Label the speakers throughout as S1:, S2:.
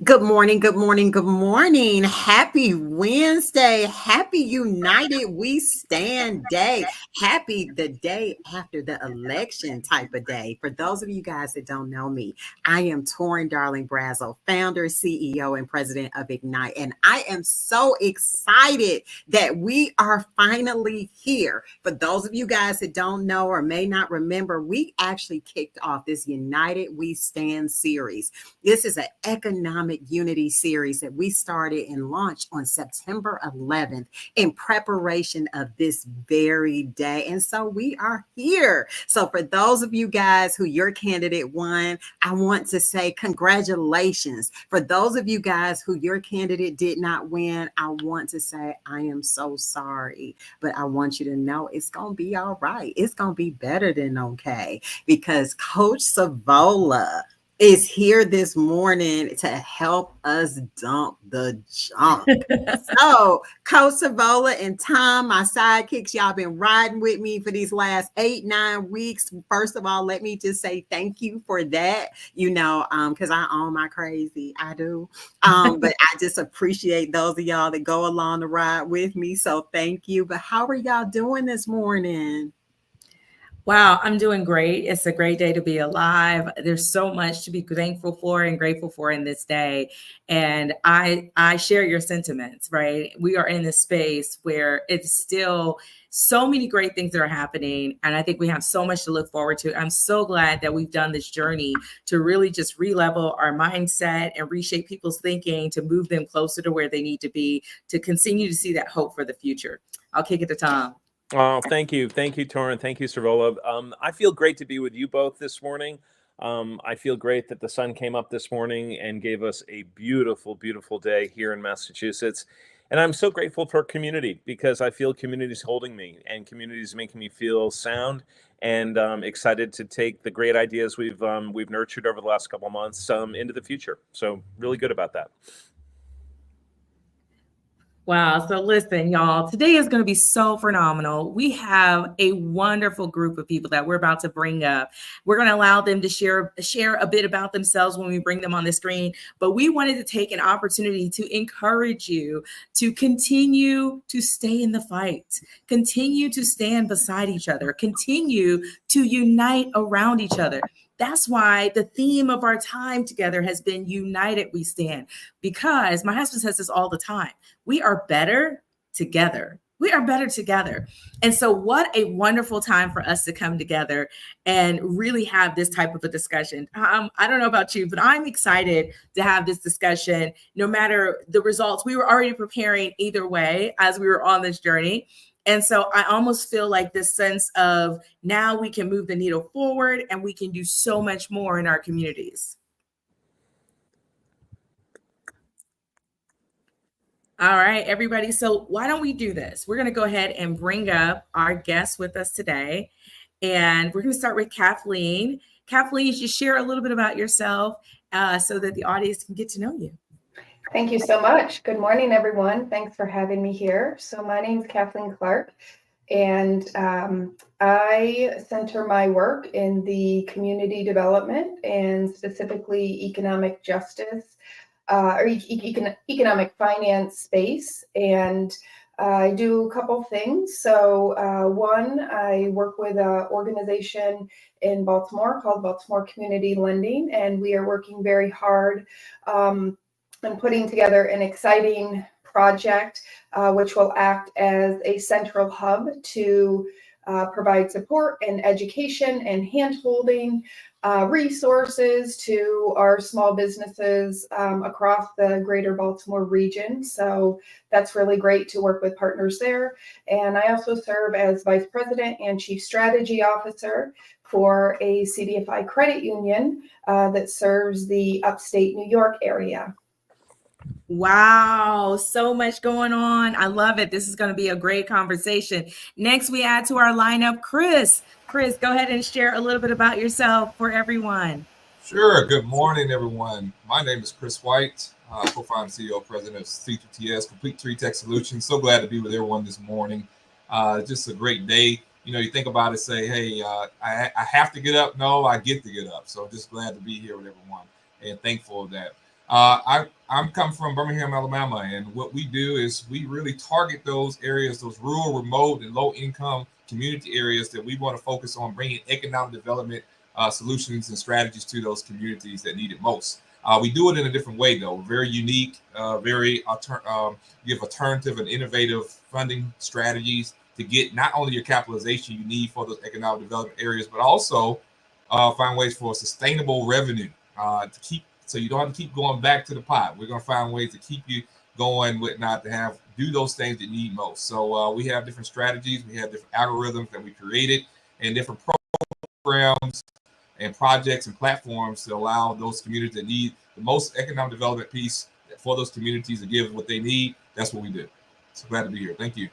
S1: Good morning, good morning, good morning. Happy Wednesday. Happy United We Stand Day. Happy the day after the election type of day. For those of you guys that don't know me, I am Torin Darling Brazel, founder, CEO, and president of Ignite. And I am so excited that we are finally here. For those of you guys that don't know or may not remember, we actually kicked off this United We Stand series. This is an economic unity series that we started and launched on September 11th in preparation of this very day. And so we are here. So for those of you guys who your candidate won, I want to say congratulations. For those of you guys who your candidate did not win, I want to say I am so sorry. But I want you to know it's going to be all right. It's going to be better than okay because Coach Savola is here this morning to help us dump the junk. So, Coach Savola and Tom, my sidekicks, y'all been riding with me for these last 8-9 weeks. First of all, let me just say thank you for that. Because I own my crazy, I do. But I just appreciate those of y'all that go along the ride with me. So, thank you. But how are y'all doing this morning?
S2: Wow, I'm doing great. It's a great day to be alive. There's so much to be thankful for and grateful for in this day. And I share your sentiments, right? We are in this space where it's still so many great things that are happening. And I think we have so much to look forward to. I'm so glad that we've done this journey to really just re-level our mindset and reshape people's thinking to move them closer to where they need to be, to continue to see that hope for the future. I'll kick it to Tom.
S3: Oh, thank you. Thank you, Torin. Thank you, Savola. I feel great to be with you both this morning. I feel great that the sun came up this morning and gave us a beautiful, beautiful day here in Massachusetts. And I'm so grateful for community because I feel community is holding me and community is making me feel sound and excited to take the great ideas we've nurtured over the last couple of months into the future. So really good about that.
S2: Wow. So listen, y'all, today is going to be so phenomenal. We have a wonderful group of people that we're about to bring up. We're going to allow them to share a bit about themselves when we bring them on the screen. But we wanted to take an opportunity to encourage you to continue to stay in the fight, continue to stand beside each other, continue to unite around each other. That's why the theme of our time together has been United We Stand, because my husband says this all the time. We are better together. We are better together. And so what a wonderful time for us to come together and really have this type of a discussion. I don't know about you, but I'm excited to have this discussion. No matter the results, we were already preparing either way as we were on this journey. And so I almost feel like this sense of now we can move the needle forward and we can do so much more in our communities. All right, everybody. So why don't we do this? We're going to go ahead and bring up our guest with us today. And we're going to start with Kathleen. Kathleen, just share a little bit about yourself so that the audience can get to know you.
S4: Thank you so much. Good morning, everyone. Thanks for having me here. So my name is Kathleen Clark, and I center my work in the community development and specifically economic justice or economic finance space. And I do a couple things. So one, I work with an organization in Baltimore called Baltimore Community Lending, and we are working very hard and putting together an exciting project which will act as a central hub to provide support and education and hand-holding resources to our small businesses across the greater Baltimore region. So that's really great to work with partners there. And I also serve as Vice President and Chief Strategy Officer for a CDFI credit union that serves the upstate New York area.
S2: Wow, so much going on. I love it. This is going to be a great conversation. Next, we add to our lineup, Chris. Chris, go ahead and share a little bit about yourself for everyone.
S5: Sure. Good morning, everyone. My name is Chris White, co-founder, CEO, president of C2TS, Complete Tree Tech Solutions. So glad to be with everyone this morning. Just a great day. You know, you think about it, say, hey, I have to get up. No, I get to get up. So just glad to be here with everyone and thankful of that. I'm coming from Birmingham, Alabama, and what we do is we really target those areas, those rural, remote, and low income community areas that we want to focus on bringing economic development solutions and strategies to those communities that need it most. We do it in a different way, though, very unique, give alternative and innovative funding strategies to get not only your capitalization you need for those economic development areas, but also find ways for sustainable revenue to keep, so you don't have to keep going back to the pot. We're going to find ways to keep you going, whatnot, to do those things that need most. So we have different strategies, we have different algorithms that we created, and different programs and projects and platforms to allow those communities that need the most economic development piece for those communities to give what they need. That's what we do. So glad to be here. Thank you.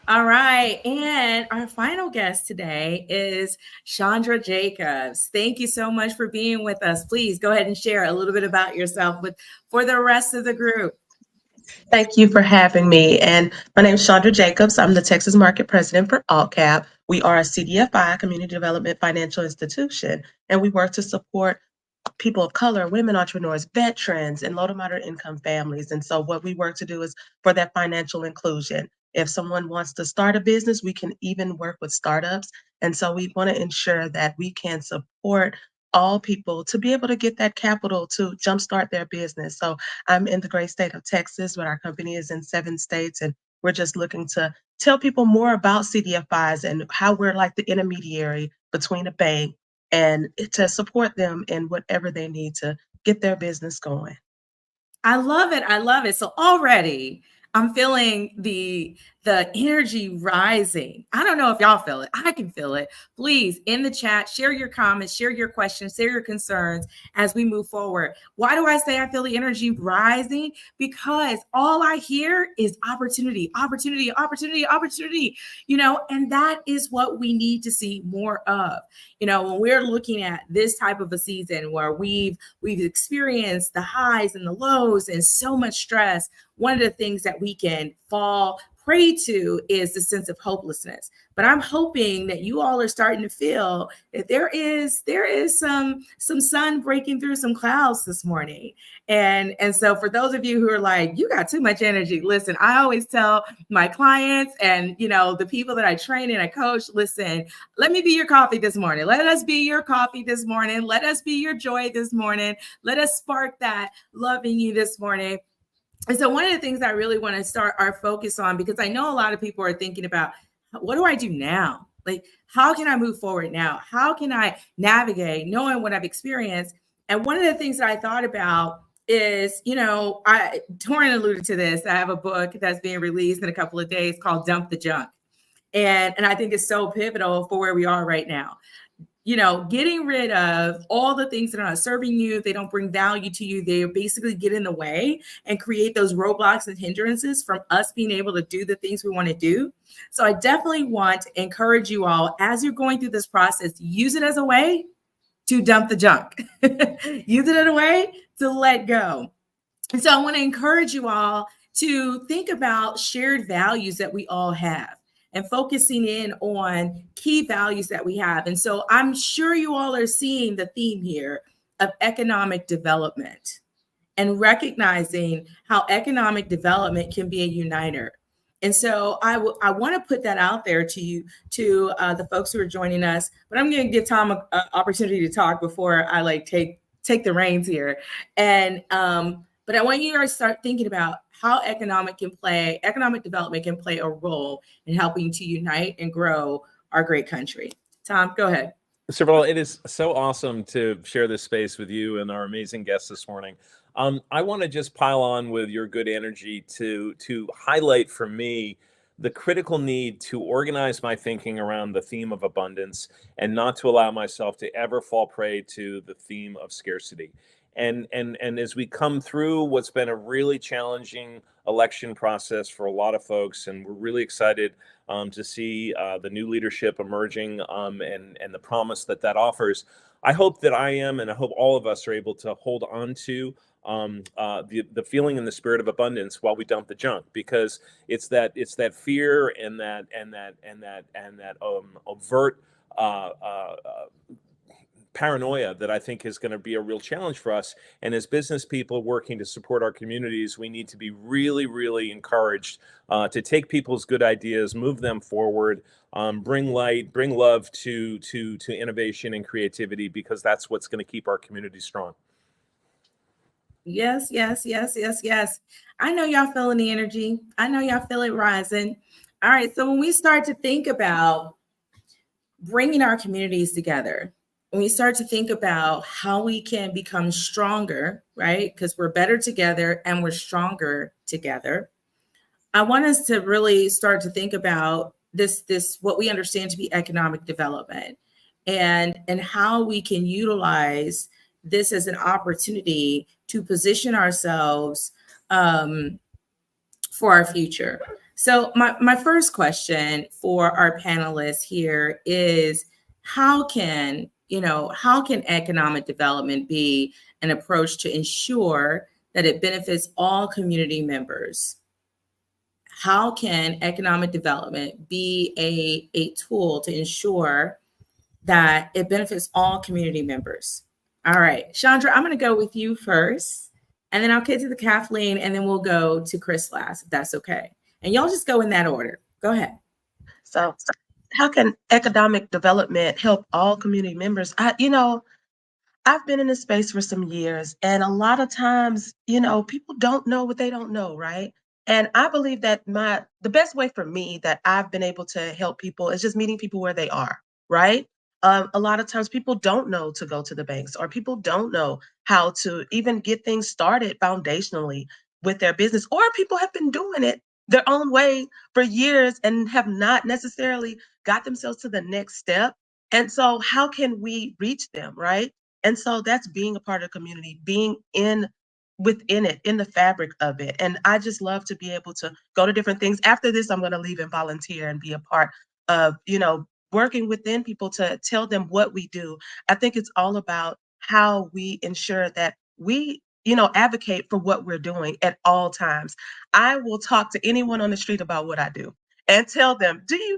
S2: All right. And our final guest today is Chandra Jacobs. Thank you so much for being with us. Please go ahead and share a little bit about yourself for the rest of the group.
S6: Thank you for having me. And my name is Chandra Jacobs. I'm the Texas Market President for AllCap. We are a CDFI, Community Development Financial Institution, and we work to support people of color, women entrepreneurs, veterans, and low to moderate income families. And so what we work to do is for that financial inclusion. If someone wants to start a business, we can even work with startups. And so we want to ensure that we can support all people to be able to get that capital to jumpstart their business. So I'm in the great state of Texas, but our company is in 7 states, and we're just looking to tell people more about CDFIs and how we're like the intermediary between a bank and to support them in whatever they need to get their business going.
S2: I love it. I love it. So already I'm feeling the energy rising. I don't know if y'all feel it. I can feel it. Please, in the chat, share your comments, share your questions, share your concerns as we move forward. Why do I say I feel the energy rising? Because all I hear is opportunity, opportunity, opportunity, opportunity, and that is what we need to see more of. When we're looking at this type of a season where we've experienced the highs and the lows and so much stress, one of the things that we can fall prey to is the sense of hopelessness. But I'm hoping that you all are starting to feel that there is some sun breaking through some clouds this morning. And so for those of you who are like, you got too much energy, listen, I always tell my clients and the people that I train and I coach, listen, let me be your coffee this morning. Let us be your coffee this morning. Let us be your joy this morning. Let us spark that love in you this morning. And so one of the things I really want to start our focus on, because I know a lot of people are thinking about, what do I do now? Like, how can I move forward now? How can I navigate knowing what I've experienced? And one of the things that I thought about is, Torrin alluded to this. I have a book that's being released in a couple of days called Dump the Junk. And I think it's so pivotal for where we are right now. Getting rid of all the things that are not serving you, they don't bring value to you. They basically get in the way and create those roadblocks and hindrances from us being able to do the things we want to do. So I definitely want to encourage you all, as you're going through this process, use it as a way to dump the junk. Use it as a way to let go. And so I want to encourage you all to think about shared values that we all have and focusing in on key values that we have. And so I'm sure you all are seeing the theme here of economic development and recognizing how economic development can be a uniter. And so I want to put that out there to you, to the folks who are joining us, but I'm going to give Tom an opportunity to talk before I take the reins here. And, but I want you to start thinking about how economic development can play a role in helping to unite and grow our great country. Tom, go ahead.
S3: Serval, it is so awesome to share this space with you and our amazing guests this morning. I want to just pile on with your good energy to highlight for me the critical need to organize my thinking around the theme of abundance and not to allow myself to ever fall prey to the theme of scarcity. And as we come through what's been a really challenging election process for a lot of folks, and we're really excited to see the new leadership emerging and the promise that offers. I hope that I am, and I hope all of us are able to hold on to the feeling and the spirit of abundance while we dump the junk, because it's that fear and that overt paranoia that I think is going to be a real challenge for us. And as business people working to support our communities, we need to be really, really encouraged to take people's good ideas, move them forward, bring light, bring love to innovation and creativity, because that's what's going to keep our community strong.
S2: Yes, yes, yes, yes, yes. I know y'all feeling the energy. I know y'all feel it rising. All right. So when we start to think about bringing our communities together, when we start to think about how we can become stronger, right? Because we're better together and we're stronger together. I want us to really start to think about this what we understand to be economic development, and how we can utilize this as an opportunity to position ourselves for our future. So my first question for our panelists here is, how can economic development be an approach to ensure that it benefits all community members? How can economic development be a tool to ensure that it benefits all community members? All right, Chandra, I'm going to go with you first, and then I'll get to the Kathleen, and then we'll go to Chris last, if that's okay. And y'all just go in that order. Go ahead.
S6: So how can economic development help all community members? I've been in this space for some years, and a lot of times, people don't know what they don't know, right? And I believe that the best way for me that I've been able to help people is just meeting people where they are, right? A lot of times people don't know to go to the banks, or people don't know how to even get things started foundationally with their business, or people have been doing it their own way for years and have not necessarily got themselves to the next step. And so how can we reach them, right? And so that's being a part of the community, being within it, in the fabric of it. And I just love to be able to go to different things. After this, I'm going to leave and volunteer and be a part of, working within people to tell them what we do. I think it's all about how we ensure that we, advocate for what we're doing at all times. I will talk to anyone on the street about what I do and tell them, do you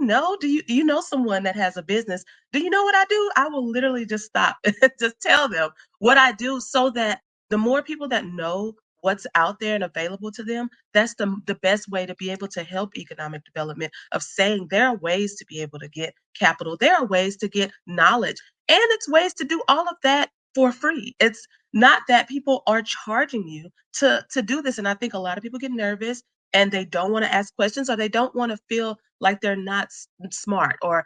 S6: know someone that has a business? Do you know what I do? I will literally just stop and just tell them what I do, so that the more people that know what's out there and available to them, that's the best way to be able to help economic development, of saying there are ways to be able to get capital. There are ways to get knowledge, and it's ways to do all of that for free. It's not that people are charging you to do this. And I think a lot of people get nervous and they don't want to ask questions, or they don't want to feel like they're not smart, or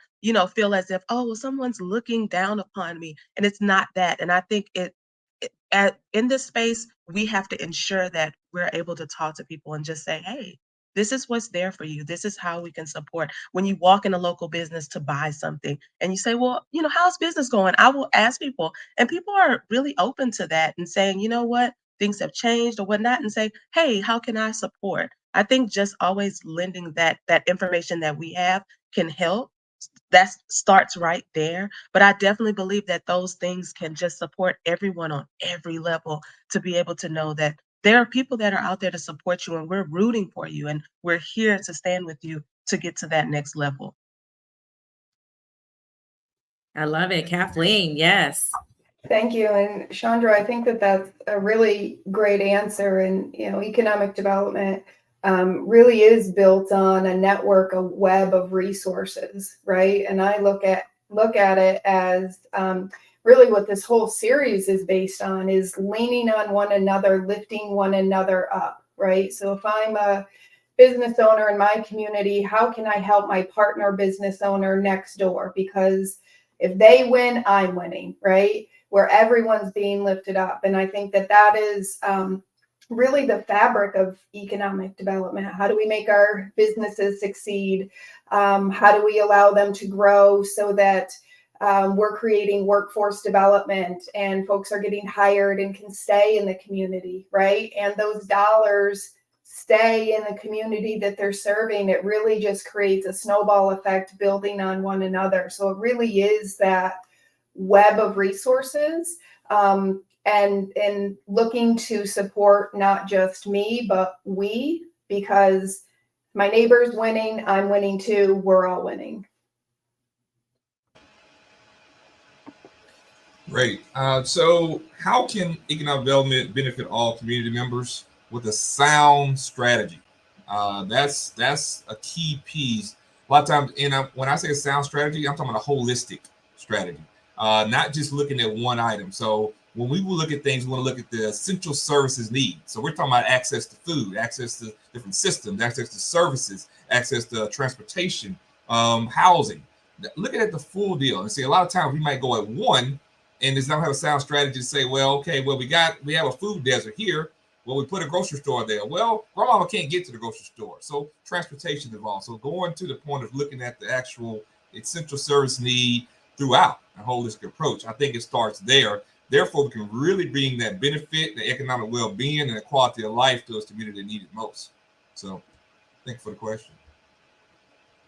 S6: feel as if, oh, well, someone's looking down upon me. And it's not that. And I think in this space, we have to ensure that we're able to talk to people and just say, hey, this is what's there for you. This is how we can support. When you walk in a local business to buy something and you say, well, how's business going? I will ask people, and people are really open to that and saying, you know what, things have changed or whatnot, and say, hey, how can I support? I think just always lending that information that we have can help. That starts right there. But I definitely believe that those things can just support everyone on every level, to be able to know that there are people that are out there to support you, and we're rooting for you, and we're here to stand with you to get to that next level.
S2: I love it. Kathleen, yes.
S4: Thank you. And Chandra, I think that that's a really great answer. And, economic development really is built on a network, a web of resources, right? And I look at it as really what this whole series is based on, is leaning on one another, lifting one another up, right? So if I'm a business owner in my community, how can I help my partner business owner next door? Because if they win, I'm winning, right? Where everyone's being lifted up. And I think that is really the fabric of economic development. How do we make our businesses succeed? How do we allow them to grow so that we're creating workforce development and folks are getting hired and can stay in the community, right? And those dollars stay in the community that they're serving. It really just creates a snowball effect, building on one another. So it really is that web of resources, and looking to support not just me, but we, because my neighbor's winning, I'm winning too, we're all winning.
S5: Great. So how can economic development benefit all community members with a sound strategy? That's a key piece. A lot of times, when I say a sound strategy, I'm talking about a holistic strategy, not just looking at one item. So when we will look at things, we want to look at the essential services need. So we're talking about access to food, access to different systems, access to services, access to transportation, housing. Looking at the full deal, and see, a lot of times we might go at one and does not have a sound strategy to say, well, okay, well, we have a food desert here. Well, we put a grocery store there. Well, grandmama can't get to the grocery store. So transportation involved. So going to the point of looking at the actual essential service need throughout a holistic approach, I think it starts there. Therefore, we can really bring that benefit, the economic well-being, and the quality of life to those communities that need it most. So thank you for the question.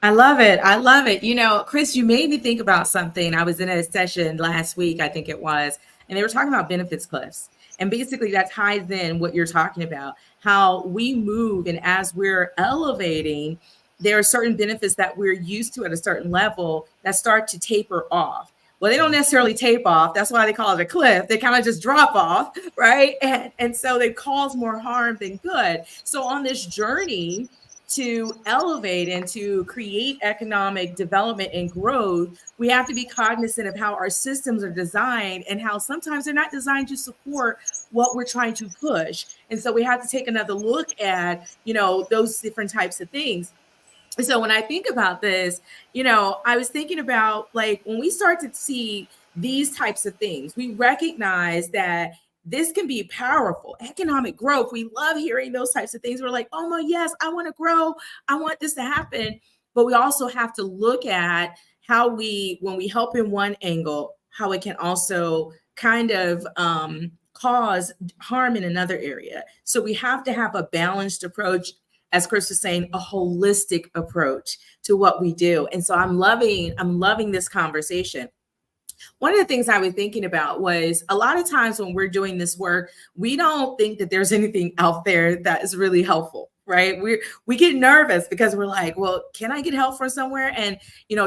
S2: I love it. I love it. Chris, you made me think about something. I was in a session last week, I think it was, and they were talking about benefits cliffs. And basically, that ties in what you're talking about, how we move. And as we're elevating, there are certain benefits that we're used to at a certain level that start to taper off. Well, they don't necessarily tape off. That's why they call it a cliff. They kind of just drop off, right? And so they cause more harm than good. So on this journey, to elevate and to create economic development and growth, we have to be cognizant of how our systems are designed and how sometimes they're not designed to support what we're trying to push. And so we have to take another look at, those different types of things. So when I think about this, I was thinking about, like, when we start to see these types of things, we recognize that this can be powerful. Economic growth, we love hearing those types of things. We're like, oh my, yes, I want to grow. I want this to happen. But we also have to look at how when we help in one angle, how it can also kind of cause harm in another area. So we have to have a balanced approach, as Chris was saying, a holistic approach to what we do. And so I'm loving this conversation. One of the things I was thinking about was, a lot of times when we're doing this work, we don't think that there's anything out there that is really helpful, right? We get nervous because we're like, well, can I get help from somewhere? And,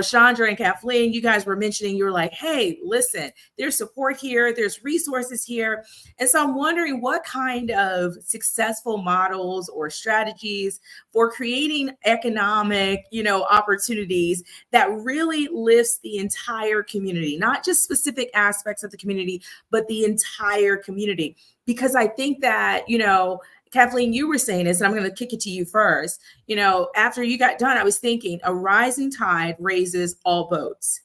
S2: Chandra and Kathleen, you guys were mentioning, you were like, hey, listen, there's support here, there's resources here. And so I'm wondering what kind of successful models or strategies for creating economic, opportunities that really lifts the entire community, not just specific aspects of the community, but the entire community. Because I think that, Kathleen, you were saying this, and I'm going to kick it to you first. After you got done, I was thinking a rising tide raises all boats,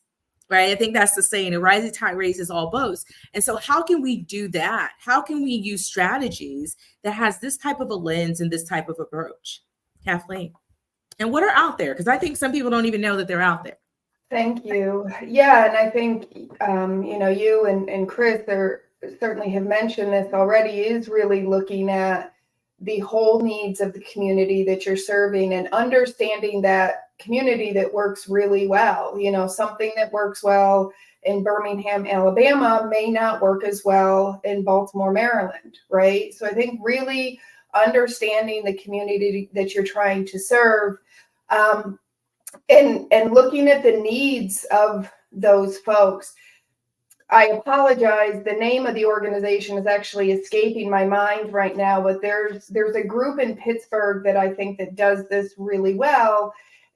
S2: right? I think that's the saying, a rising tide raises all boats. And so how can we do that? How can we use strategies that has this type of a lens and this type of approach? Kathleen, and what are out there? Because I think some people don't even know that they're out there.
S4: Thank you. Yeah, and I think, you and Chris certainly have mentioned this already, is really looking at the whole needs of the community that you're serving and understanding that community that works really well. Something that works well in Birmingham, Alabama may not work as well in Baltimore, Maryland, right? So I think really understanding the community that you're trying to serve, and looking at the needs of those folks. I apologize. The name of the organization is actually escaping my mind right now, but there's a group in Pittsburgh that I think that does this really well.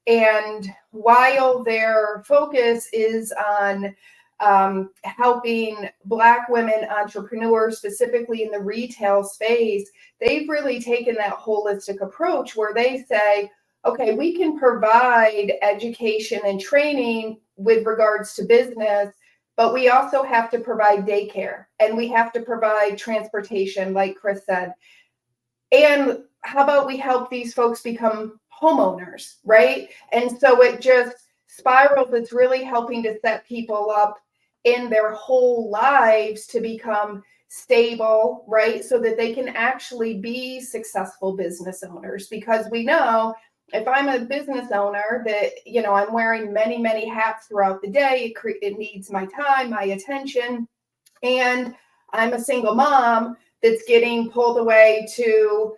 S4: And while their focus is on helping Black women entrepreneurs, specifically in the retail space, they've really taken that holistic approach where they say, okay, we can provide education and training with regards to business, but we also have to provide daycare and we have to provide transportation, like Chris said. And how about we help these folks become homeowners, right? And so it just spirals. It's really helping to set people up in their whole lives to become stable, right? So that they can actually be successful business owners. Because we know, if I'm a business owner that, I'm wearing many, many hats throughout the day, it needs my time, my attention. And I'm a single mom that's getting pulled away to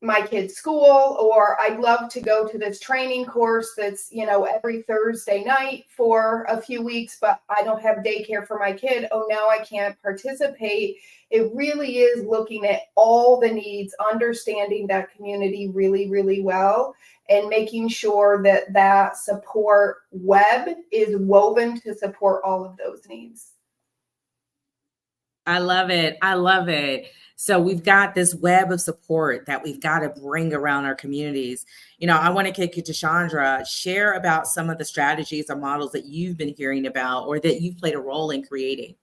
S4: my kid's school, or I'd love to go to this training course that's, every Thursday night for a few weeks, but I don't have daycare for my kid. Oh, now I can't participate. It really is looking at all the needs, understanding that community really, really well, and making sure that that support web is woven to support all of those needs.
S2: I love it. I love it. So we've got this web of support that we've got to bring around our communities. I want to kick it to Chandra. Share about some of the strategies or models that you've been hearing about or that you've played a role in creating.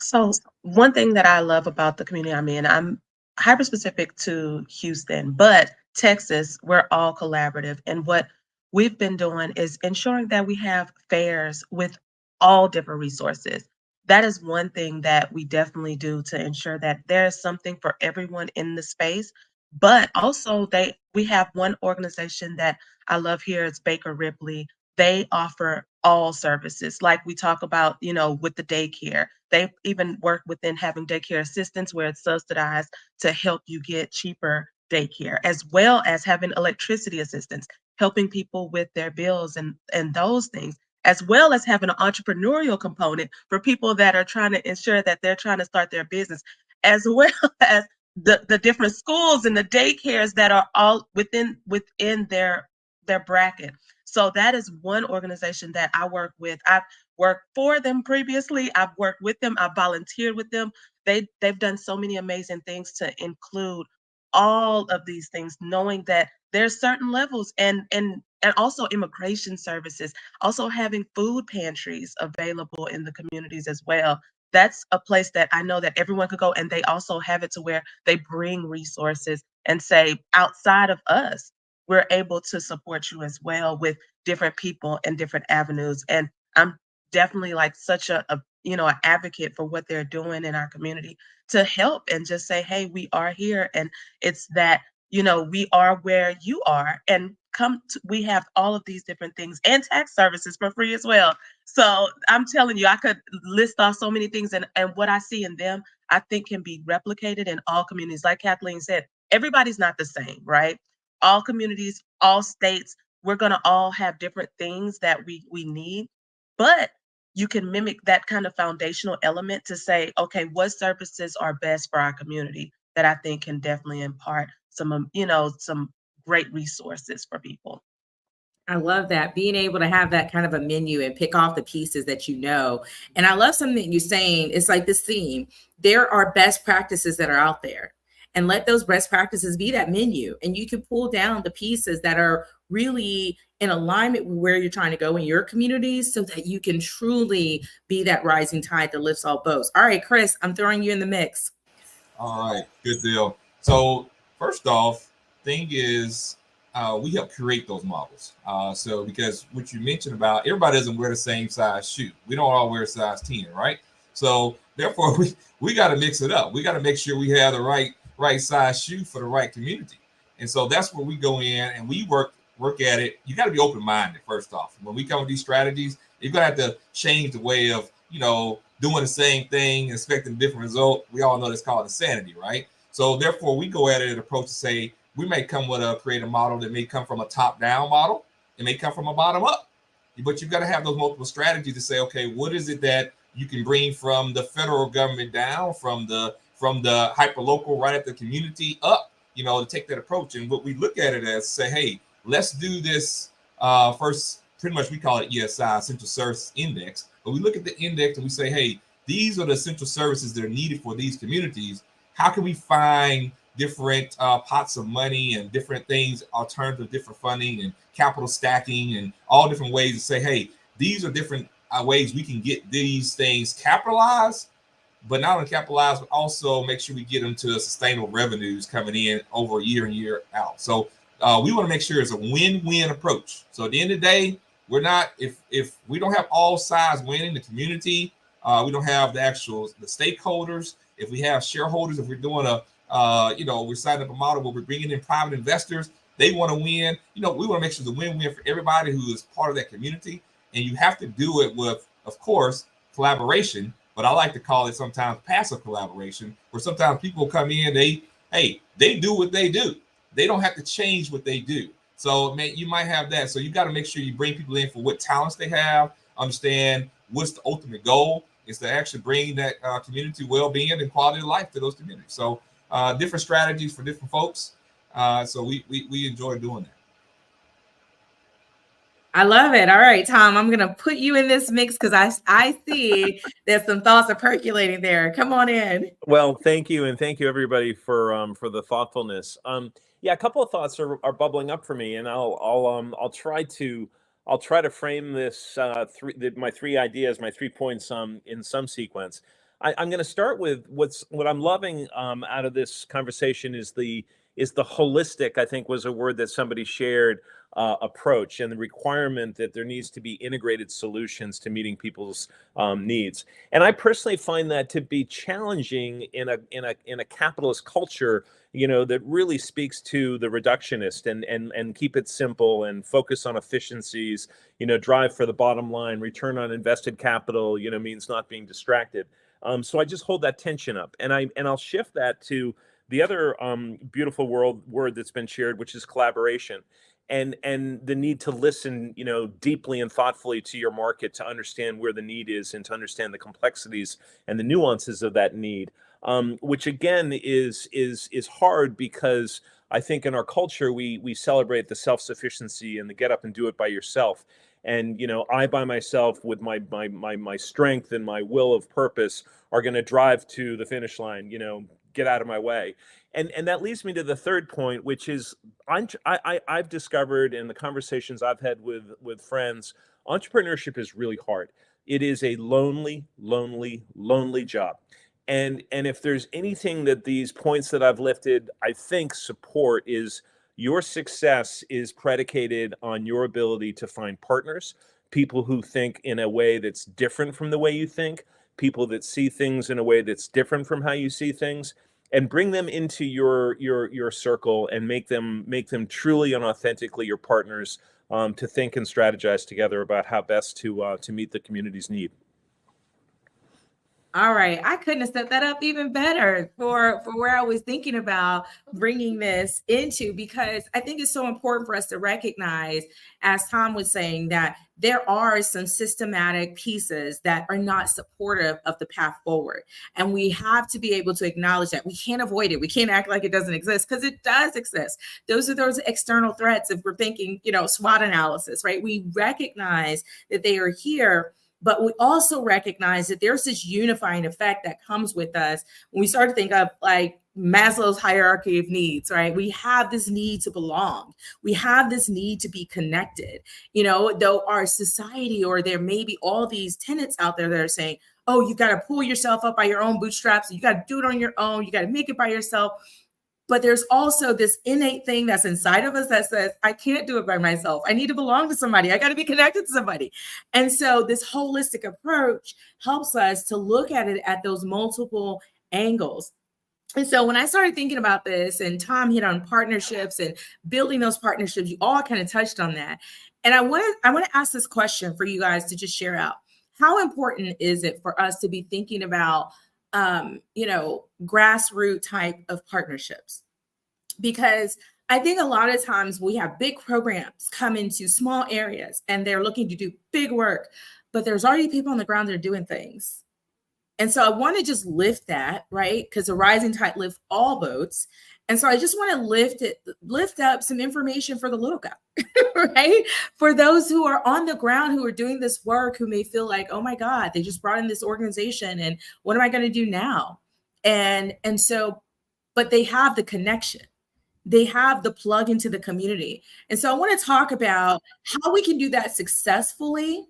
S6: So one thing that I love about the community I'm in, I'm hyper specific to Houston, but Texas, we're all collaborative. And what we've been doing is ensuring that we have fairs with all different resources. That is one thing that we definitely do to ensure that there's something for everyone in the space. But also we have one organization that I love here, it's Baker Ripley. They offer all services, like we talk about, with the daycare. They even work within having daycare assistance where it's subsidized to help you get cheaper daycare, as well as having electricity assistance, helping people with their bills and those things, as well as having an entrepreneurial component for people that are trying to ensure that they're trying to start their business, as well as the different schools and the daycares that are all within their bracket. So that is one organization that I work with. I've worked for them previously. I've worked with them. I've volunteered with them. They've done so many amazing things to include all of these things, knowing that there's certain levels and also immigration services, also having food pantries available in the communities as well. That's a place that I know that everyone could go, and they also have it to where they bring resources and say, outside of us, we're able to support you as well with different people and different avenues. And I'm definitely like such an advocate for what they're doing in our community to help and just say, hey, we are here. And it's that, we are where you are, and we have all of these different things and tax services for free as well. So I'm telling you, I could list off so many things, and what I see in them, I think can be replicated in all communities. Like Kathleen said, everybody's not the same, right? All communities, all states, we're going to all have different things that we need, but you can mimic that kind of foundational element to say, okay, what services are best for our community that I think can definitely impart some great resources for people.
S2: I love that, being able to have that kind of a menu and pick off the pieces that you know. And I love something that you're saying. It's like this theme. There are best practices that are out there, and let those best practices be that menu. And you can pull down the pieces that are really in alignment with where you're trying to go in your communities so that you can truly be that rising tide that lifts all boats. All right, Chris, I'm throwing you in the mix.
S5: All right, good deal. So first off, thing is, we help create those models. So because what you mentioned about everybody doesn't wear the same size shoe. We don't all wear size 10, right? So therefore, we got to mix it up. We got to make sure we have the right size shoe for the right community. And so that's where we go in and we work at it. You got to be open minded first off. When we come with these strategies, you're gonna have to change the way of doing the same thing, expecting a different result. We all know that's called insanity, right? So therefore, we go at it an approach to say we may come with a creative model that may come from a top-down model. It may come from a bottom-up. But you've got to have those multiple strategies to say, okay, what is it that you can bring from the federal government down, from the hyper-local right at the community up, to take that approach. And what we look at it as say, hey, let's do this first. Pretty much we call it ESI, Essential Service Index. But we look at the index and we say, hey, these are the essential services that are needed for these communities. How can we find different pots of money and different things, alternative, different funding and capital stacking and all different ways to say, hey, these are different ways we can get these things capitalized, but not only capitalized, but also make sure we get them to sustainable revenues coming in over year in, year out. So we want to make sure it's a win-win approach. So at the end of the day, we're not, if we don't have all sides winning, the community, we don't have the stakeholders. If we have shareholders, if we're doing we're signing up a model where we're bringing in private investors, they want to win. We want to make sure it's a win-win for everybody who is part of that community. And you have to do it with, of course, collaboration. But I like to call it sometimes passive collaboration, where sometimes people come in, they do what they do. they don't have to change what they do. So you might have that. So you got to make sure you bring people in for what talents they have, understand what's the ultimate goal is to actually bring that community well-being and quality of life to those communities. So different strategies for different folks. So we enjoy doing that.
S2: I love it. All right, Tom, I'm going to put you in this mix because I see there's some thoughts are percolating there. Come on in.
S3: Well, thank you, and thank you everybody for the thoughtfulness. Yeah, a couple of thoughts are bubbling up for me, and I'll try to frame this my three ideas, my 3 points in some sequence. I'm going to start with what I'm loving out of this conversation is the holistic. I think was a word that somebody shared. Approach and the requirement that there needs to be integrated solutions to meeting people's needs. And I personally find that to be challenging in a capitalist culture, that really speaks to the reductionist and keep it simple and focus on efficiencies, drive for the bottom line, return on invested capital, means not being distracted. So I just hold that tension up, and I'll shift that to the other beautiful word that's been shared, which is collaboration. And the need to listen, deeply and thoughtfully to your market to understand where the need is and to understand the complexities and the nuances of that need, which again is hard because I think in our culture we celebrate the self-sufficiency and the get up and do it by yourself. And I by myself with my strength and my will of purpose are going to drive to the finish line. Get out of my way. And that leads me to the third point, which is I've discovered in the conversations I've had with friends, entrepreneurship is really hard. It is a lonely, lonely, lonely job. And if there's anything that these points that I've lifted, I think support is your success is predicated on your ability to find partners, people who think in a way that's different from the way you think, people that see things in a way that's different from how you see things, and bring them into your circle and make them truly and authentically your partners, to think and strategize together about how best to meet the community's need.
S2: All right, I couldn't have set that up even better for where I was thinking about bringing this into, because I think it's so important for us to recognize, as Tom was saying, that there are some systematic pieces that are not supportive of the path forward. And we have to be able to acknowledge that. We can't avoid it. We can't act like it doesn't exist, because it does exist. Those are those external threats. If we're thinking, SWOT analysis, right? We recognize that they are here. But we also recognize that there's this unifying effect that comes with us when we start to think of like Maslow's hierarchy of needs, right? We have this need to belong. We have this need to be connected, though our society, or there may be all these tenets out there that are saying, oh, you got to pull yourself up by your own bootstraps. You got to do it on your own. You got to make it by yourself. But there's also this innate thing that's inside of us that says, I can't do it by myself. I need to belong to somebody. I got to be connected to somebody. And so this holistic approach helps us to look at it at those multiple angles. And so when I started thinking about this, and Tom hit on partnerships and building those partnerships, you all kind of touched on that. And I want to ask this question for you guys to just share out. How important is it for us to be thinking about grassroots type of partnerships? Because I think a lot of times we have big programs come into small areas and they're looking to do big work, but there's already people on the ground that are doing things. And so I want to just lift that, right? Because the rising tide lifts all boats. And so I just want to lift up some information for the little guy, right? For those who are on the ground, who are doing this work, who may feel like, oh my God, they just brought in this organization and what am I going to do now? And so, but they have the connection. They have the plug into the community. And so I want to talk about how we can do that successfully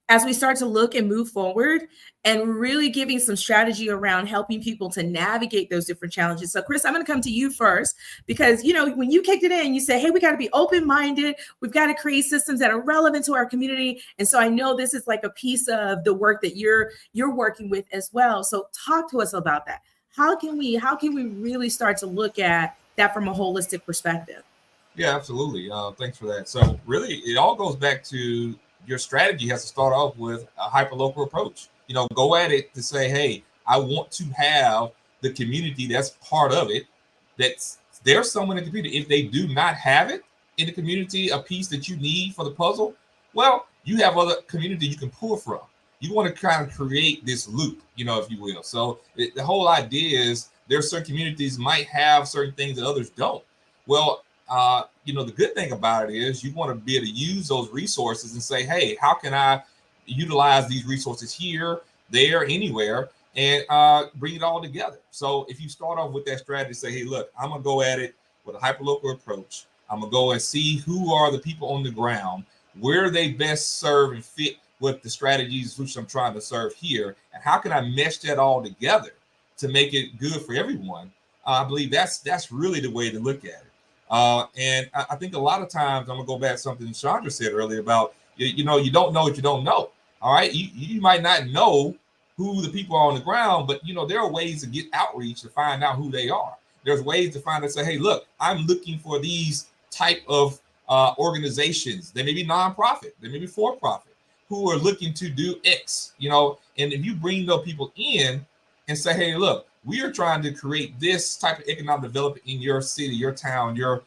S2: as we start to look and move forward, and really giving some strategy around helping people to navigate those different challenges. So Chris, I'm going to come to you first, because, when you kicked it in, you said, hey, we got to be open-minded. We've got to create systems that are relevant to our community. And so I know this is like a piece of the work that you're working with as well. So talk to us about that. How can we really start to look at that from a holistic perspective?
S5: Yeah, absolutely. Thanks for that. So really, it all goes back to your strategy has to start off with a hyperlocal approach. Go at it to say, hey, I want to have the community that's part of it, that's there's someone in the community. If they do not have it in the community, a piece that you need for the puzzle, well, you have other community you can pull from. You want to kind of create this loop, if you will. So the whole idea is there's certain communities might have certain things that others don't. Well, the good thing about it is you want to be able to use those resources and say, hey, how can I utilize these resources here, there, anywhere, and bring it all together. So if you start off with that strategy, say, hey, look, I'm going to go at it with a hyperlocal approach. I'm going to go and see who are the people on the ground, where they best serve and fit with the strategies which I'm trying to serve here, and how can I mesh that all together to make it good for everyone. I believe that's really the way to look at it. And I think a lot of times, I'm going to go back to something Chandra said earlier about, you don't know what you don't know. All right. You might not know who the people are on the ground, but there are ways to get outreach to find out who they are. There's ways to find and say, hey, look, I'm looking for these type of organizations. They may be nonprofit, they may be for-profit, who are looking to do X, and if you bring those people in and say, hey, look, we are trying to create this type of economic development in your city, your town, your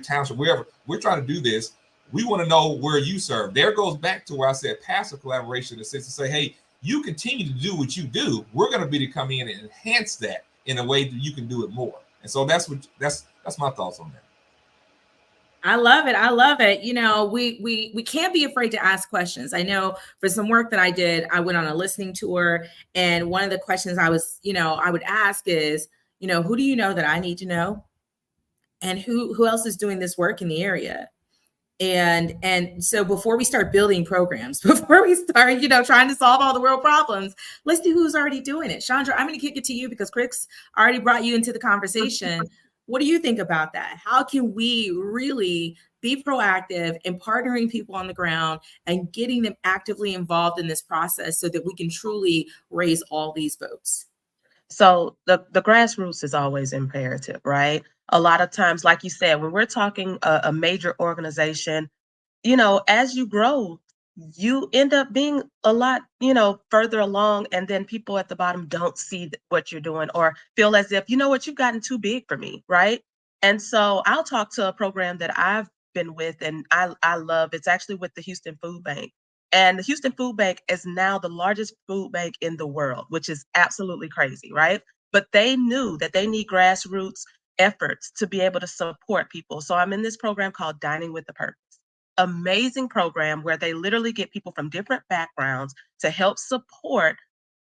S5: township, wherever. We're trying to do this. We want to know where you serve. There goes back to where I said passive collaboration, in the sense to say, hey, you continue to do what you do. We're going to be to come in and enhance that in a way that you can do it more. And so that's my thoughts on that.
S2: I love it. I love it. We can't be afraid to ask questions. I know for some work that I did, I went on a listening tour, and one of the questions I would ask is, who do you know that I need to know? And who else is doing this work in the area? And so before we start building programs, before we start, trying to solve all the world problems, let's see who's already doing it. Chandra, I'm going to kick it to you because Chris already brought you into the conversation. What do you think about that? How can we really be proactive in partnering people on the ground and getting them actively involved in this process so that we can truly raise all these votes?
S6: So the grassroots is always imperative, right? A lot of times, like you said, when we're talking a major organization, as you grow, you end up being a lot, further along, and then people at the bottom don't see what you're doing or feel as if, you've gotten too big for me, right? And so I'll talk to a program that I've been with and I love. It's actually with the Houston Food Bank. And the Houston Food Bank is now the largest food bank in the world, which is absolutely crazy, right? But they knew that they need grassroots efforts to be able to support people. So I'm in this program called Dining with a Purpose. Amazing program where they literally get people from different backgrounds to help support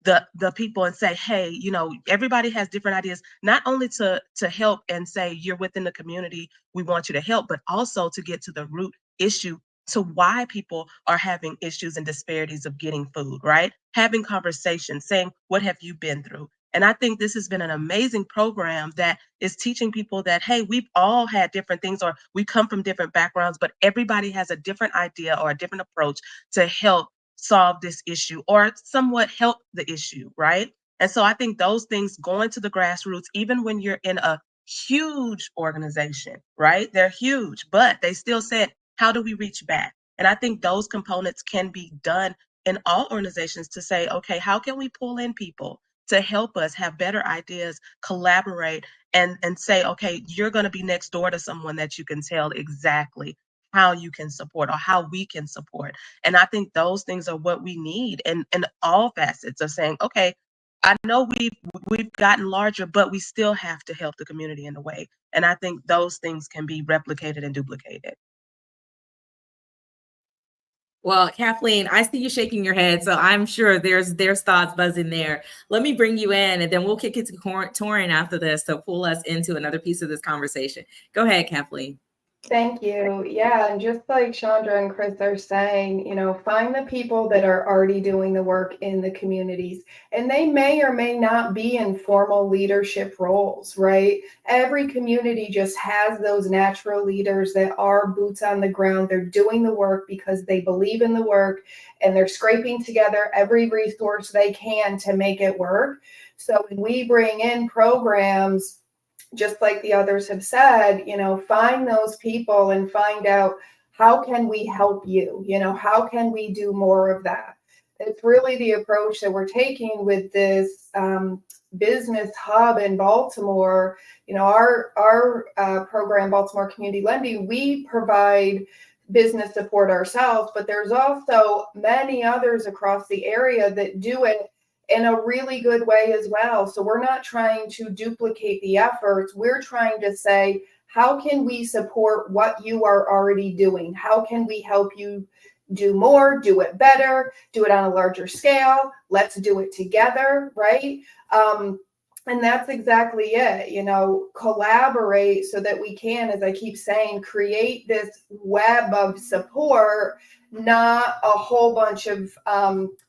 S6: the people and say, hey, everybody has different ideas, not only to help and say you're within the community, we want you to help, but also to get to the root issue to why people are having issues and disparities of getting food, right? Having conversations, saying, what have you been through? And I think this has been an amazing program that is teaching people that, hey, we've all had different things or we come from different backgrounds, but everybody has a different idea or a different approach to help solve this issue or somewhat help the issue, right? And so I think those things going to the grassroots, even when you're in a huge organization, right? They're huge, but they still said, how do we reach back? And I think those components can be done in all organizations to say, okay, how can we pull in people to help us have better ideas, collaborate, and say, okay, you're going to be next door to someone that you can tell exactly how you can support or how we can support. And I think those things are what we need in all facets of saying, okay, I know we've gotten larger, but we still have to help the community in a way. And I think those things can be replicated and duplicated.
S2: Well, Kathleen, I see you shaking your head, so I'm sure there's thoughts buzzing there. Let me bring you in, and then we'll kick it to Torin after this to pull us into another piece of this conversation. Go ahead, Kathleen.
S4: Thank you. Yeah, and just like Chandra and Chris are saying, find the people that are already doing the work in the communities, and they may or may not be in formal leadership roles, right? Every community just has those natural leaders that are boots on the ground. They're doing the work because they believe in the work, and they're scraping together every resource they can to make it work. So when we bring in programs, just like the others have said, find those people and find out, how can we help you? How can we do more of that? It's really the approach that we're taking with this business hub in Baltimore, our program, Baltimore Community Lending, we provide business support ourselves, but there's also many others across the area that do it in a really good way as well. So we're not trying to duplicate the efforts. We're trying to say, how can we support what you are already doing? How can we help you do more, do it better, do it on a larger scale? Let's do it together, right? And that's exactly it, collaborate so that we can, as I keep saying, create this web of support, not a whole bunch of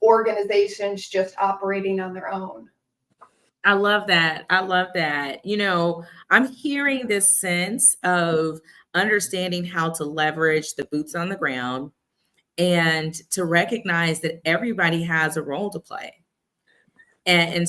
S4: organizations just operating on their own.
S2: I love that. I love that. I'm hearing this sense of understanding how to leverage the boots on the ground and to recognize that everybody has a role to play. And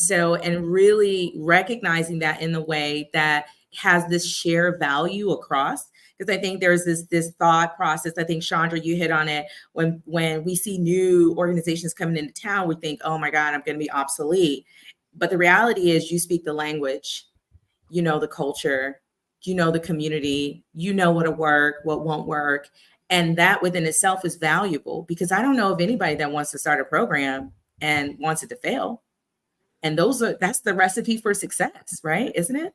S2: really recognizing that in the way that has this shared value across. Because I think there's this thought process. I think Chandra, you hit on it. When we see new organizations coming into town, we think, oh my God, I'm going to be obsolete. But the reality is you speak the language, you know the culture, you know the community, you know what'll work, what won't work. And that within itself is valuable, because I don't know of anybody that wants to start a program and wants it to fail. And that's the recipe for success, right? Isn't it?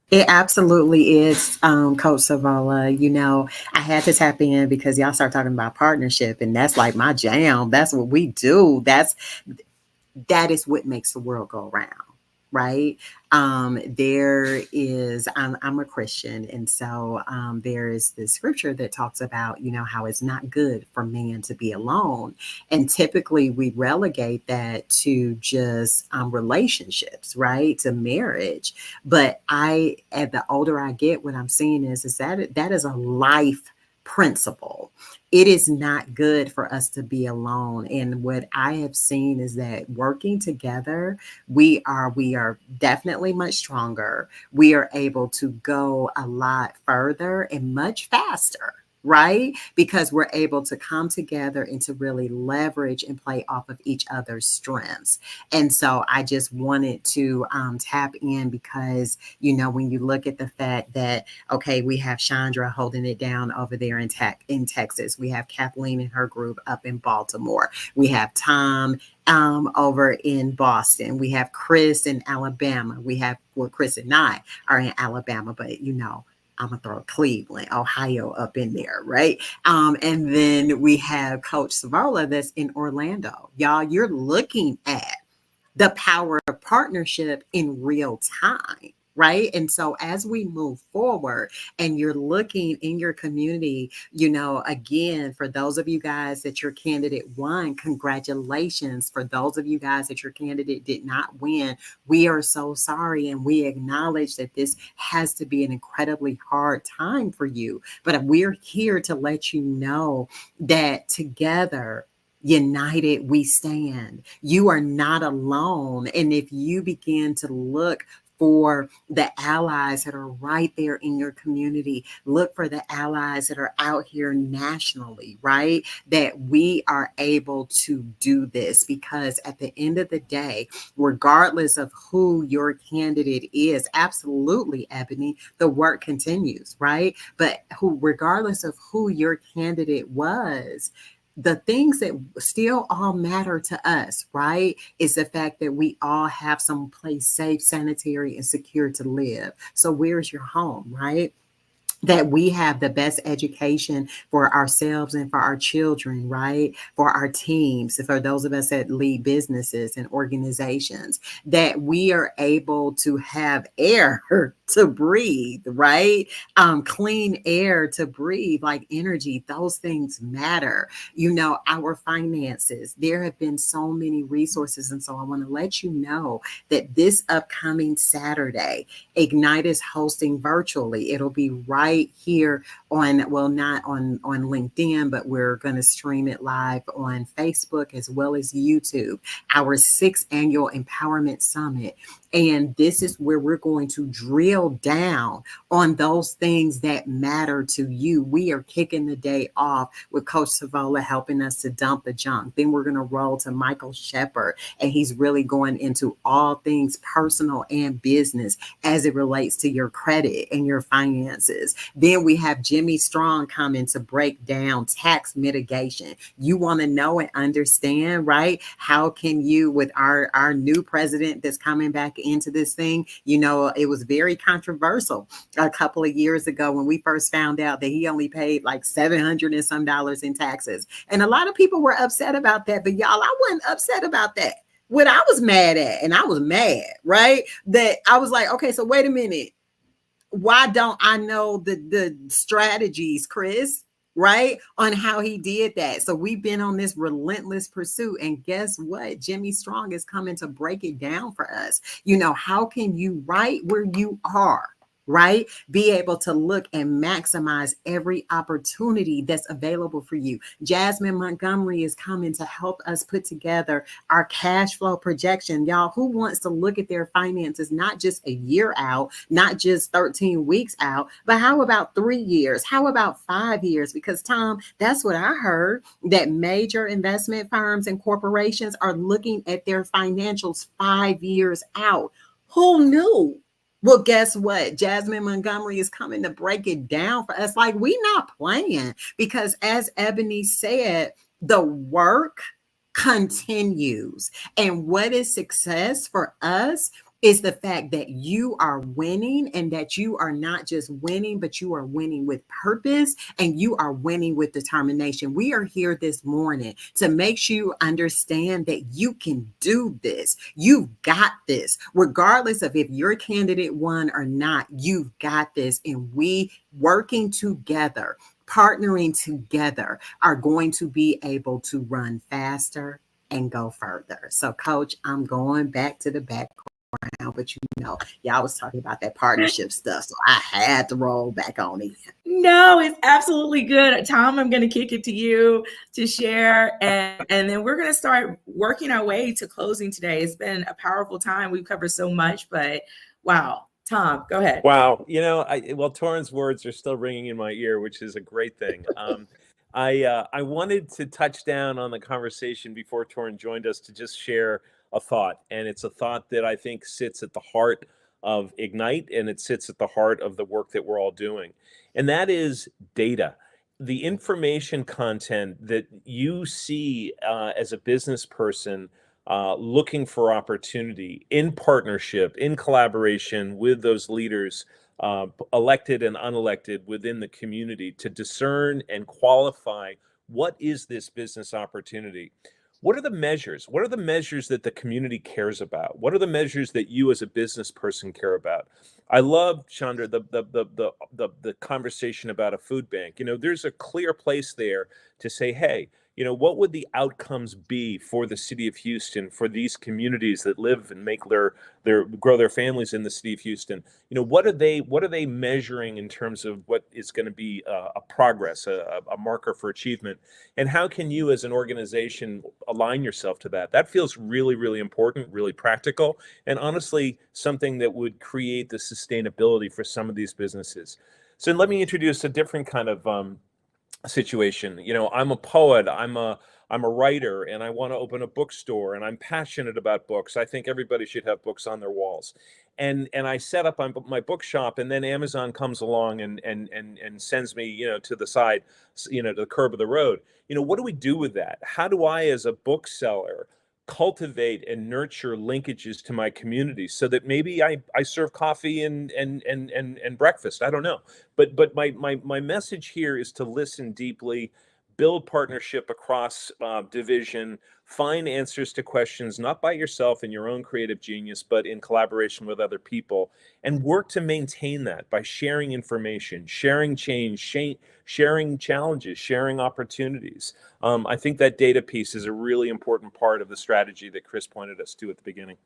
S1: It absolutely is, Coach Savola. I had to tap in because y'all start talking about partnership, and that's like my jam. That's what we do. That is what makes the world go round, right? I'm a Christian, and so there is this scripture that talks about how it's not good for man to be alone, and typically we relegate that to just relationships, right, to marriage. But the older I get, what I'm seeing is that is a life principle. It is not good for us to be alone. And what I have seen is that working together, we are definitely much stronger. We are able to go a lot further and much faster, right? Because we're able to come together and to really leverage and play off of each other's strengths. And so I just wanted to tap in because, when you look at the fact that, okay, we have Chandra holding it down over there in Texas. We have Kathleen and her group up in Baltimore. We have Tom over in Boston. We have Chris in Alabama. Chris and I are in Alabama, but I'm gonna throw Cleveland, Ohio up in there, right? And then we have Coach Savola that's in Orlando. Y'all, you're looking at the power of partnership in real time, right? And so as we move forward and you're looking in your community, again, for those of you guys that your candidate won, congratulations. For those of you guys that your candidate did not win, we are so sorry. And we acknowledge that this has to be an incredibly hard time for you. But we're here to let you know that together, united we stand. You are not alone. And if you begin to look for the allies that are right there in your community, look for the allies that are out here nationally, right? That we are able to do this, because at the end of the day, regardless of who your candidate is, absolutely, Ebony, the work continues, right? But regardless of who your candidate was, the things that still all matter to us, right, is the fact that we all have some place safe, sanitary, and secure to live. So where's your home, right? That we have the best education for ourselves and for our children, right? For our teams, for those of us that lead businesses and organizations, that we are able to have air to breathe, right? Clean air to breathe, like energy. Those things matter. Our finances, there have been so many resources. And so I want to let you know that this upcoming Saturday, Ignite is hosting virtually. It'll be right here not on LinkedIn, but we're going to stream it live on Facebook as well as YouTube, our 6th annual Empowerment Summit. And this is where we're going to drill drill down on those things that matter to you. We are kicking the day off with Coach Savola helping us to dump the junk. Then we're going to roll to Michael Shepard, and he's really going into all things personal and business as it relates to your credit and your finances. Then we have Jimmy Strong coming to break down tax mitigation. You want to know and understand, right? How can you, with our new president that's coming back into this thing, you know, it was very controversial a couple of years ago when we first found out that he only paid like $700 and some in taxes. And a lot of people were upset about that, but y'all, I wasn't upset about that. What I was mad at, and I was mad, right? That I was like, okay, so wait a minute. Why don't I know the strategies, Chris, right? On how he did that. So we've been on this relentless pursuit. And guess what? Jimmy Strong is coming to break it down for us. You know, how can you, right where you are, right, be able to look and maximize every opportunity that's available for you? Jasmine Montgomery is coming to help us put together our cash flow projection. Y'all, who wants to look at their finances not just a year out, not just 13 weeks out, but how about 3 years? How about 5 years? Because Tom, that's what I heard, that major investment firms and corporations are looking at their financials 5 years out. Who knew? Well, guess what? Jasmine Montgomery is coming to break it down for us. Like, we not playing, because as Ebony said, the work continues. And what is success for us is the fact that you are winning, and that you are not just winning, but you are winning with purpose, and you are winning with determination. We are here this morning to make sure you understand that you can do this. You've got this, regardless of if your candidate won or not. You've got this. And we working together, partnering together, are going to be able to run faster and go further. So, Coach, I'm going back to the background, but you know, y'all was talking about that partnership stuff, so I had to roll back on it.
S2: No, it's absolutely good. Tom, I'm going to kick it to you to share, and then we're going to start working our way to closing today. It's been a powerful time. We've covered so much, but wow. Tom, go ahead.
S3: Wow. You know, Torrin's words are still ringing in my ear, which is a great thing. I wanted to touch down on the conversation before Torrin joined us to just share a thought. And it's a thought that I think sits at the heart of Ignite, and it sits at the heart of the work that we're all doing. And that is data. The information content that you see as a business person looking for opportunity in partnership, in collaboration with those leaders, elected and unelected within the community, to discern and qualify what is this business opportunity. What are the measures? What are the measures that the community cares about? What are the measures that you as a business person care about? I love, Chandra, the conversation about a food bank. You know, there's a clear place there to say, hey, you know, what would the outcomes be for the city of Houston, for these communities that live and make their grow their families in the city of Houston? You know, what are they measuring in terms of what is going to be a progress, a marker for achievement? And how can you as an organization align yourself to that? That feels really, really important, really practical, and honestly, something that would create the sustainability for some of these businesses. So let me introduce a different kind of situation. You know, I'm a poet, I'm a writer, and I want to open a bookstore, and I'm passionate about books. I think everybody should have books on their walls. And I set up my bookshop, and then Amazon comes along and sends me, you know, to the side, you know, to the curb of the road. You know, what do we do with that? How do I, as a bookseller, cultivate and nurture linkages to my community so that maybe I serve coffee and breakfast? I don't know. But my message here is to listen deeply, build partnership across division, find answers to questions, not by yourself in your own creative genius, but in collaboration with other people, and work to maintain that by sharing information, sharing change, sharing challenges, sharing opportunities. I think that data piece is a really important part of the strategy that Chris pointed us to at the beginning.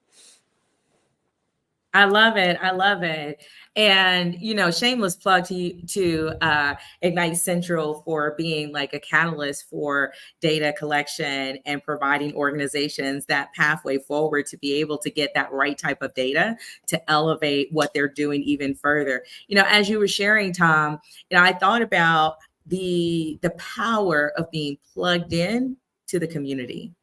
S2: I love it. I love it. And, shameless plug to Ignite Central for being like a catalyst for data collection and providing organizations that pathway forward to be able to get that right type of data to elevate what they're doing even further. As you were sharing, Tom, I thought about the power of being plugged in to the community,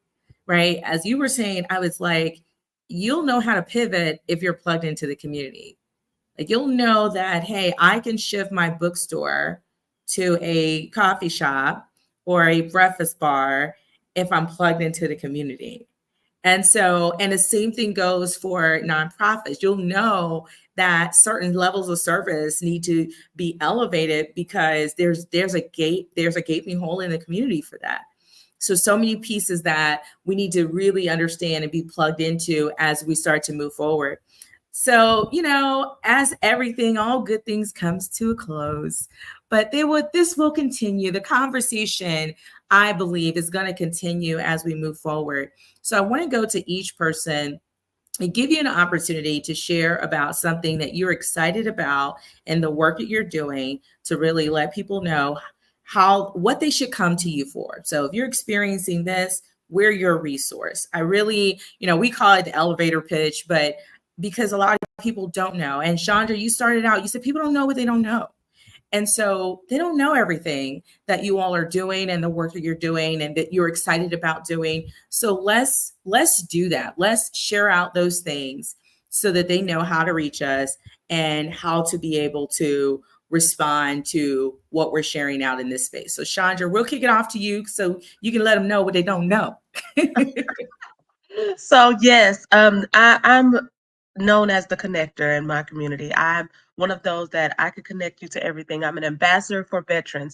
S2: right? As you were saying, I was like, you'll know how to pivot if you're plugged into the community. Like you'll know that, hey, I can shift my bookstore to a coffee shop or a breakfast bar if I'm plugged into the community. And the same thing goes for nonprofits. You'll know that certain levels of service need to be elevated because there's a gaping hole in the community for that. So many pieces that we need to really understand and be plugged into as we start to move forward. So, as everything, all good things comes to a close, but this will continue. The conversation, I believe, is going to continue as we move forward. So I want to go to each person and give you an opportunity to share about something that you're excited about and the work that you're doing to really let people know what they should come to you for. So if you're experiencing this, we're your resource. I really, we call it the elevator pitch, but because a lot of people don't know. And Chandra, you started out, you said people don't know what they don't know. And so they don't know everything that you all are doing and the work that you're doing and that you're excited about doing. So let's do that. Let's share out those things so that they know how to reach us and how to be able to respond to what we're sharing out in this space. So Chandra, we'll kick it off to you so you can let them know what they don't know.
S6: So yes, I'm known as the connector in my community. I'm one of those that I could connect you to everything. I'm an ambassador for veteran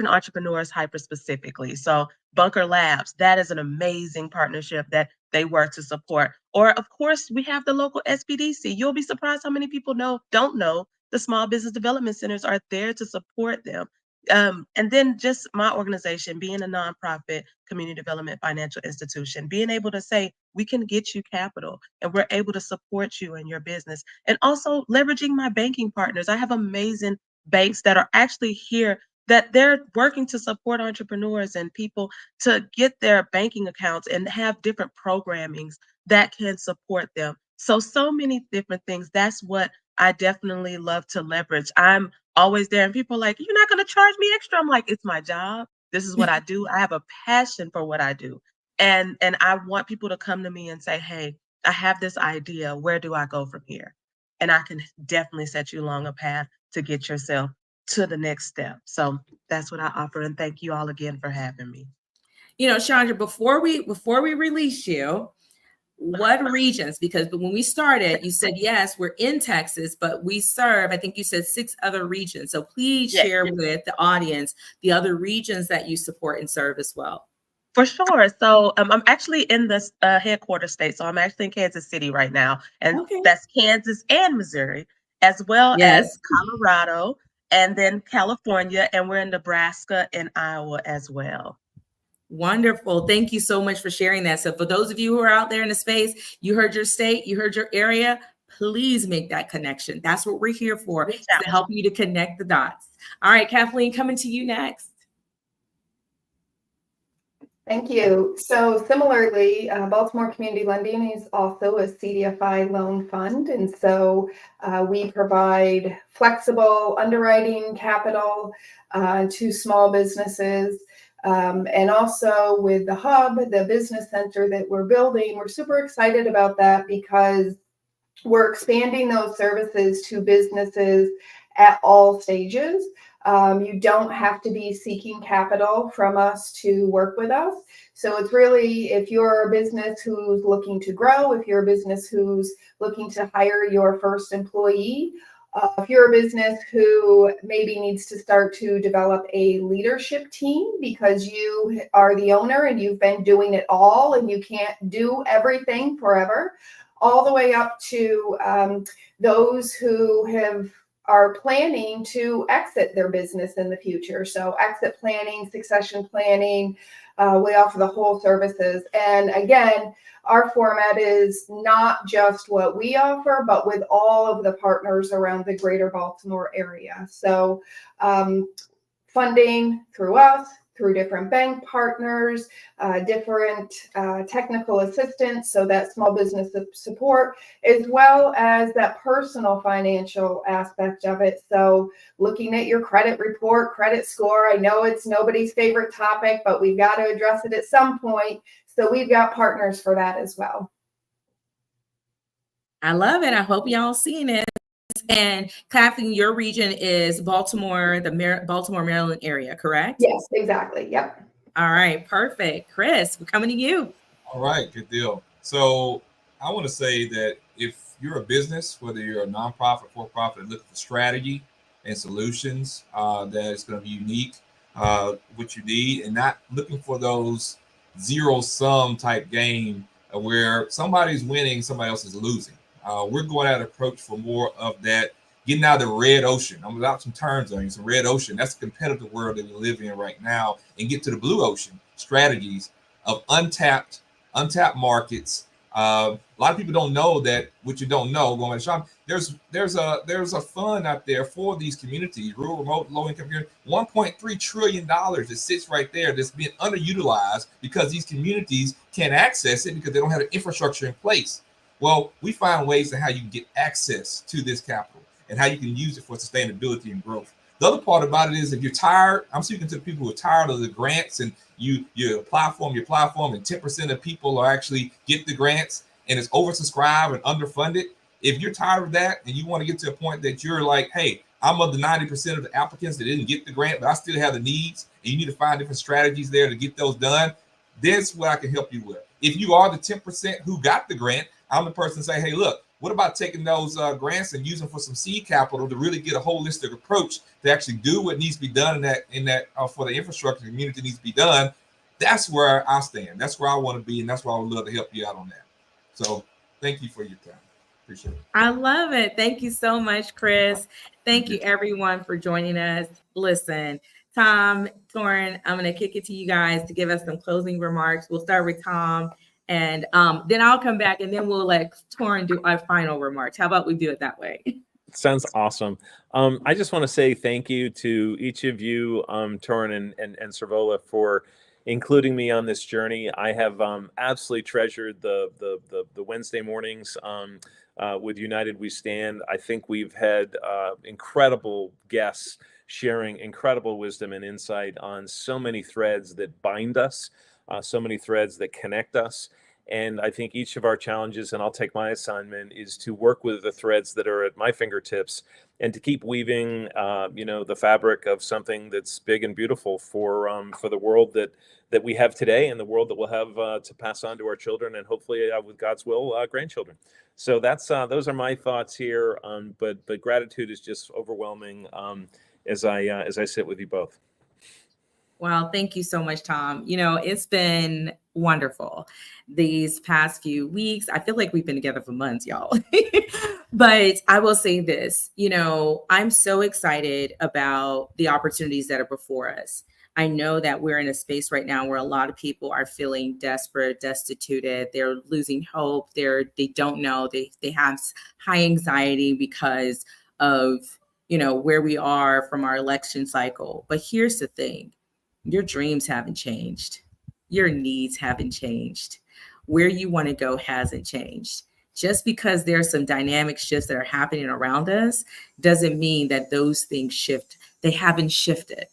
S6: entrepreneurs hyper specifically. So Bunker Labs, that is an amazing partnership that they work to support. Or of course, we have the local SBDC. You'll be surprised how many people don't know the small business development centers are there to support them. And then just my organization, being a nonprofit community development financial institution, being able to say, we can get you capital and we're able to support you in your business. And also leveraging my banking partners. I have amazing banks that are actually here that they're working to support entrepreneurs and people to get their banking accounts and have different programmings that can support them. So many different things. That's what I definitely love to leverage. I'm always there and people are like, you're not going to charge me extra. I'm like, it's my job. This is what I do. I have a passion for what I do. And I want people to come to me and say, hey, I have this idea. Where do I go from here? And I can definitely set you along a path to get yourself to the next step. So that's what I offer. And thank you all again for having me.
S2: Chandra, before we release you, what regions? Because when we started, you said, yes, we're in Texas, but we serve, I think you said 6 other regions. So please share with the audience the other regions that you support and serve as well.
S6: For sure. So I'm actually in the headquarters state. So I'm actually in Kansas City right now. And that's Kansas and Missouri, as well as Colorado and then California. And we're in Nebraska and Iowa as well.
S2: Wonderful. Thank you so much for sharing that. So for those of you who are out there in the space, you heard your state, you heard your area, please make that connection. That's what we're here for, to help you to connect the dots. All right, Kathleen, coming to you next.
S4: Thank you. So similarly, Baltimore Community Lending is also a CDFI loan fund. And so we provide flexible underwriting capital to small businesses. And also with the hub, the business center that we're building, we're super excited about that because we're expanding those services to businesses at all stages. You don't have to be seeking capital from us to work with us. So it's really, if you're a business who's looking to grow, if you're a business who's looking to hire your first employee, if you're a business who maybe needs to start to develop a leadership team because you are the owner and you've been doing it all and you can't do everything forever, all the way up to those who are planning to exit their business in the future. So exit planning, succession planning, We offer the whole services. And again, our format is not just what we offer, but with all of the partners around the greater Baltimore area. So funding through us, through different bank partners, different technical assistance, so that small business support, as well as that personal financial aspect of it. So looking at your credit report, credit score, I know it's nobody's favorite topic, but we've got to address it at some point. So we've got partners for that as well.
S2: I love it. I hope y'all seen it. And Kathleen, your region is Baltimore, the Baltimore, Maryland area, correct?
S4: Yes, exactly. Yep.
S2: All right, perfect. Chris, we're coming to you.
S5: All right, good deal. So I want to say that if you're a business, whether you're a nonprofit, for-profit, and looking for strategy and solutions that is going to be unique, what you need, and not looking for those zero-sum type game where somebody's winning, somebody else is losing. We're going at an approach for more of that, getting out of the red ocean. I'm without some terms on you. Some red ocean. That's the competitive world that we live in right now, and get to the blue ocean strategies of untapped markets. A lot of people don't know that. What you don't know, going to shop, there's a fund out there for these communities, rural, remote, low income communities. $1.3 trillion that sits right there that's being underutilized because these communities can't access it because they don't have the infrastructure in place. Well, we find ways to how you can get access to this capital and how you can use it for sustainability and growth. The other part about it is if you're tired, I'm speaking to people who are tired of the grants and you apply for them, and 10% of people are actually get the grants and it's oversubscribed and underfunded. If you're tired of that and you want to get to a point that you're like, hey, I'm of the 90% of the applicants that didn't get the grant, but I still have the needs, and you need to find different strategies there to get those done, this is what I can help you with. If you are the 10% who got the grant, I'm the person to say, hey, look, what about taking those grants and using for some seed capital to really get a holistic approach to actually do what needs to be done in that for the infrastructure community needs to be done? That's where I stand. That's where I want to be, and that's why I would love to help you out on that. So thank you for your time. Appreciate it.
S2: I love it. Thank you so much, Chris. Thank you, everyone, for joining us. Listen, Tom, Torrin, I'm going to kick it to you guys to give us some closing remarks. We'll start with Tom, and then I'll come back, and then we'll let Torrin do our final remarks. How about we do it that way?
S3: Sounds awesome. I just want to say thank you to each of you, Torrin and Servola, for including me on this journey. I have absolutely treasured the Wednesday mornings with United We Stand. I think we've had incredible guests sharing incredible wisdom and insight on so many threads that bind us, so many threads that connect us. And I think each of our challenges, and I'll take my assignment, is to work with the threads that are at my fingertips and to keep weaving, the fabric of something that's big and beautiful for the world that we have today and the world that we'll have to pass on to our children and hopefully, with God's will, grandchildren. So that's those are my thoughts here. But gratitude is just overwhelming as I sit with you both.
S2: Wow, thank you so much, Tom. It's been wonderful these past few weeks. I feel like we've been together for months, y'all. But I will say this, I'm so excited about the opportunities that are before us. I know that we're in a space right now where a lot of people are feeling desperate, destituted. They're losing hope. They don't know. They have high anxiety because of, where we are from our election cycle. But here's the thing. Your dreams haven't changed. Your needs haven't changed. Where you want to go hasn't changed. Just because there's some dynamic shifts that are happening around us doesn't mean that those things shift. They haven't shifted.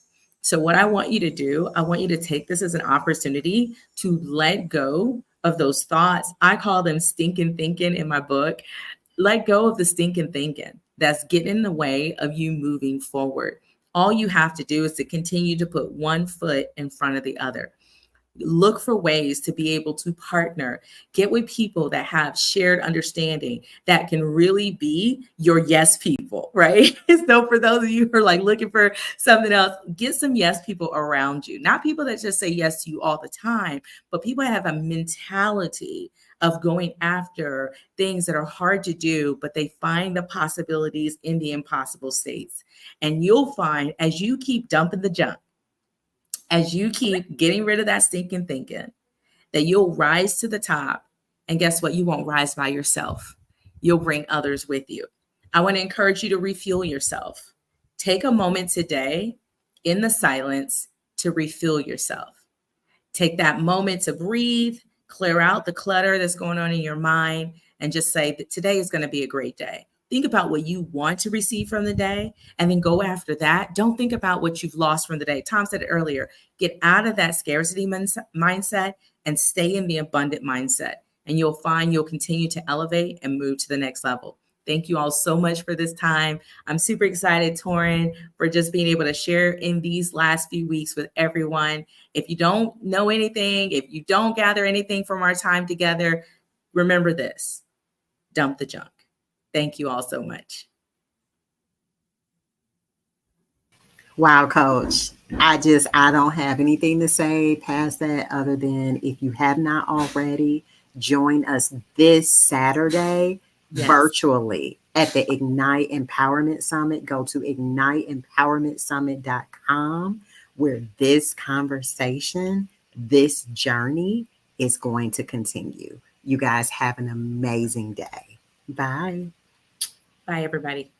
S2: So what I want you to do, I want you to take this as an opportunity to let go of those thoughts. I call them stinking thinking in my book. Let go of the stinking thinking that's getting in the way of you moving forward. All you have to do is to continue to put one foot in front of the other. Look for ways to be able to partner, get with people that have shared understanding that can really be your yes people, right? So for those of you who are like looking for something else, get some yes people around you, not people that just say yes to you all the time, but people that have a mentality of going after things that are hard to do, but they find the possibilities in the impossible states. And you'll find as you keep dumping the junk, as you keep getting rid of that stinking thinking, that you'll rise to the top. And guess what? You won't rise by yourself. You'll bring others with you. I want to encourage you to refuel yourself. Take a moment today in the silence to refuel yourself. Take that moment to breathe, clear out the clutter that's going on in your mind, and just say that today is going to be a great day. Think about what you want to receive from the day, and then go after that. Don't think about what you've lost from the day. Tom said it earlier. Get out of that scarcity mindset and stay in the abundant mindset. And you'll find you'll continue to elevate and move to the next level. Thank you all so much for this time. I'm super excited, Torrin, for just being able to share in these last few weeks with everyone. If you don't know anything, if you don't gather anything from our time together, remember this: dump the junk. Thank you all so much.
S1: Wow, Coach. I don't have anything to say past that other than if you have not already, join us this Saturday virtually at the Ignite Empowerment Summit. Go to igniteempowermentsummit.com, where this conversation, this journey is going to continue. You guys have an amazing day. Bye.
S2: Bye, everybody.